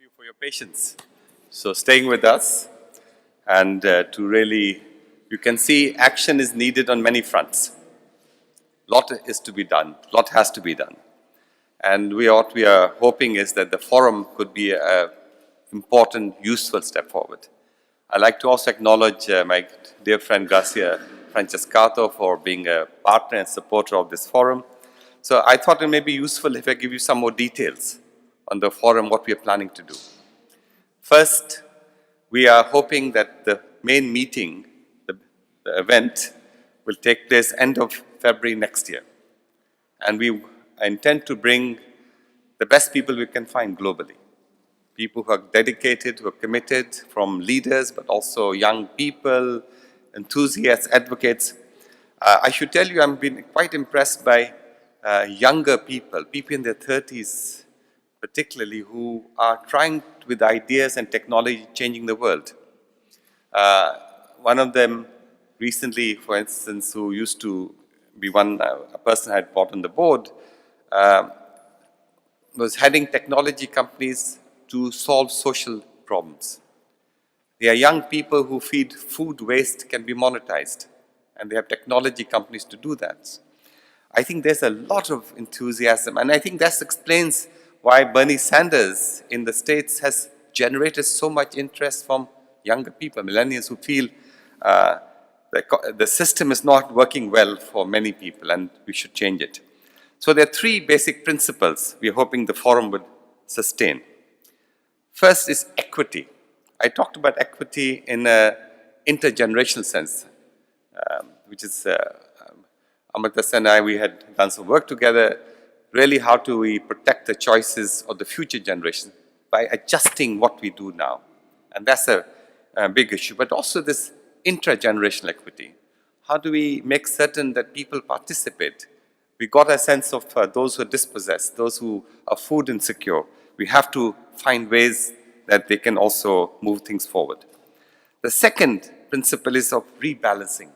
you for your patience. So staying with us and to really, you can see action is needed on many fronts. Lot is to be done, lot has to be done. And what we are hoping is that the forum could be an important, useful step forward. I'd like to also acknowledge my dear friend Garcia Francescato for being a partner and supporter of this forum. So I thought it may be useful if I give you some more details on the forum, what we are planning to do. First, we are hoping that the main meeting, the event, will take place end of February next year. And we intend to bring the best people we can find globally. People who are dedicated, who are committed, from leaders, but also young people, enthusiasts, advocates. I should tell you, I've been quite impressed by younger people, people in their 30s, particularly, who are trying with ideas and technology changing the world. One of them recently, for instance, who used to be a person I had brought on the board, was heading technology companies to solve social problems. They are young people who feed food waste can be monetized, and they have technology companies to do that. I think there's a lot of enthusiasm, and I think that explains why Bernie Sanders in the States has generated so much interest from younger people, millennials who feel the system is not working well for many people and we should change it. So there are three basic principles we are hoping the forum would sustain. First is equity. I talked about equity in an intergenerational sense, which is Amrita and I, we had done some work together. Really, how do we protect the choices of the future generation by adjusting what we do now? And that's a big issue. But also this intragenerational equity. How do we make certain that people participate? We got a sense of those who are dispossessed, those who are food insecure. We have to find ways that they can also move things forward. The second principle is of rebalancing.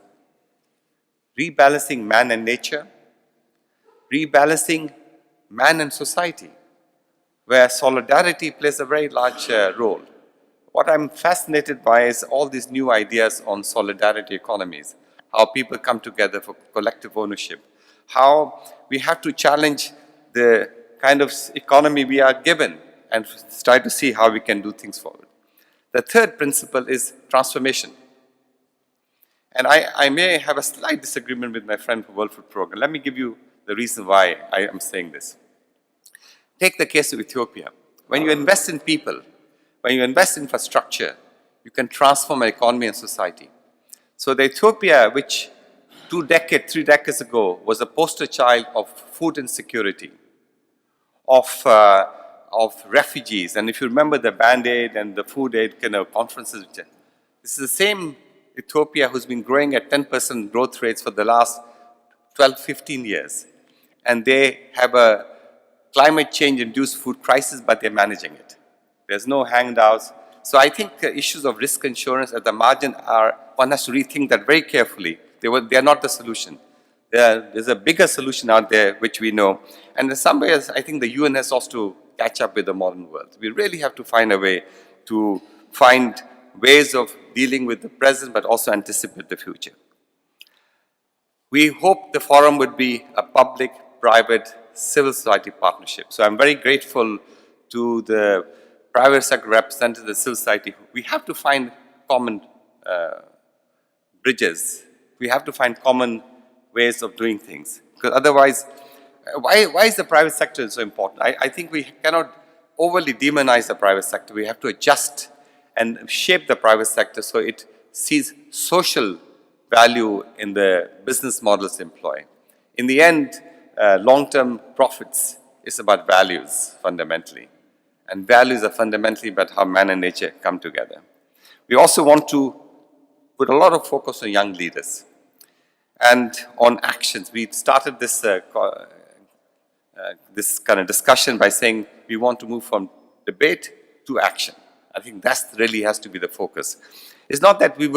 Rebalancing man and nature, rebalancing man and society, where solidarity plays a very large role. What I'm fascinated by is all these new ideas on solidarity economies, how people come together for collective ownership, how we have to challenge the kind of economy we are given and try to see how we can do things forward. The third principle is transformation. And I may have a slight disagreement with my friend from World Food Program. Let me give you the reason why I am saying this. Take the case of Ethiopia. When you invest in people, when you invest in infrastructure, you can transform an economy and society. So the Ethiopia, which 3 decades ago was a poster child of food insecurity, of refugees, and if you remember the Band-Aid and the food aid kind of conferences, this is the same Ethiopia who's been growing at 10% growth rates for the last 12, 15 years. And they have a climate change-induced food crisis, but they're managing it. There's no handouts. So I think issues of risk insurance at the margin one has to rethink that very carefully. They are not the solution. There's a bigger solution out there, which we know. And in some ways, I think the UN has also to catch up with the modern world. We really have to find a way to find ways of dealing with the present, but also anticipate the future. We hope the forum would be a public-private civil society partnership. So I'm very grateful to the private sector representatives of the civil society. We have to find common bridges. We have to find common ways of doing things. Because otherwise, why is the private sector so important? I think we cannot overly demonize the private sector. We have to adjust and shape the private sector so it sees social value in the business models employ. In the end, long-term profits is about values, fundamentally. And values are fundamentally about how man and nature come together. We also want to put a lot of focus on young leaders and on actions. We started this kind of discussion by saying we want to move from debate to action. I think that really has to be the focus. It's not that we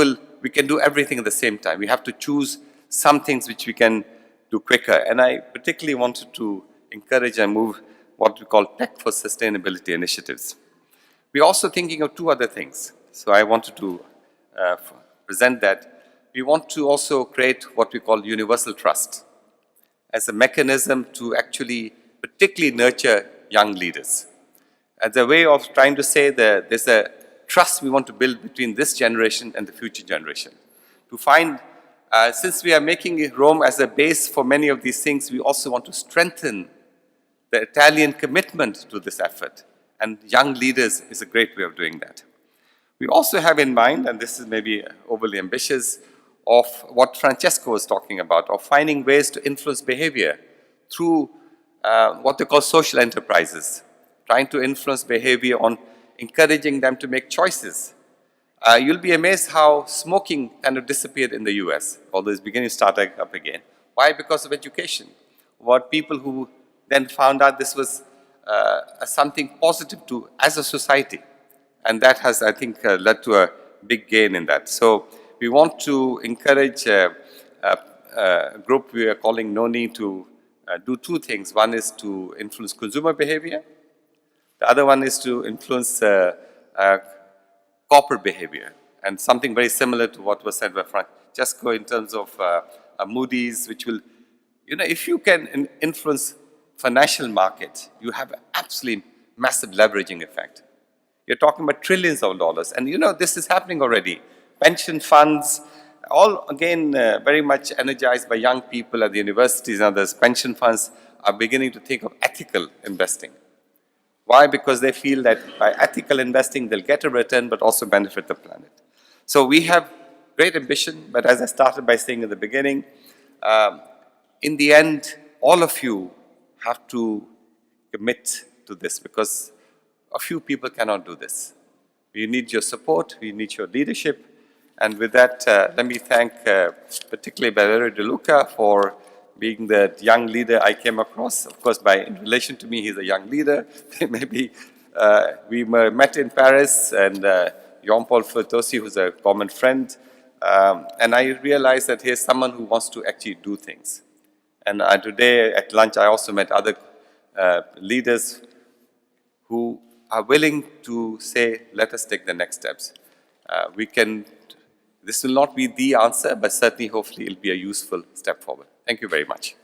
can do everything at the same time. We have to choose some things which we can do quicker. And I particularly wanted to encourage and move what we call tech for sustainability initiatives, We're also thinking of two other things. So I wanted to present that. We want to also create what we call universal trust as a mechanism to actually particularly nurture young leaders. As a way of trying to say that there's a trust we want to build between this generation and the future generation. To find, since we are making Rome as a base for many of these things, we also want to strengthen the Italian commitment to this effort. And young leaders is a great way of doing that. We also have in mind, and this is maybe overly ambitious, of what Francesco was talking about, of finding ways to influence behavior through what they call social enterprises, trying to influence behavior on encouraging them to make choices. You'll be amazed how smoking kind of disappeared in the US, although it's beginning to start up again. Why? Because of education. What people who then found out this was something positive to as a society. And that has, I think, led to a big gain in that. So we want to encourage a group we are calling NONI to do two things. One is to influence consumer behavior. The other one is to influence corporate behavior. And something very similar to what was said by Francesco in terms of Moody's, which will, if you can influence financial market, you have an absolutely massive leveraging effect. You're talking about trillions of dollars. And this is happening already. Pension funds, all again very much energized by young people at the universities and others. Pension funds are beginning to think of ethical investing. Why? Because they feel that by ethical investing, they'll get a return, but also benefit the planet. So we have great ambition, but as I started by saying in the beginning, in the end, all of you have to commit to this because a few people cannot do this. We need your support, we need your leadership, and with that, let me thank particularly Valerio De Luca for being the young leader I came across. Of course, in relation to me, he's a young leader. Maybe we met in Paris, and Jean-Paul Fertosi, who's a common friend, and I realized that here's someone who wants to actually do things. And today at lunch, I also met other leaders who are willing to say, let us take the next steps. This will not be the answer, but certainly, hopefully, it'll be a useful step forward. Thank you very much.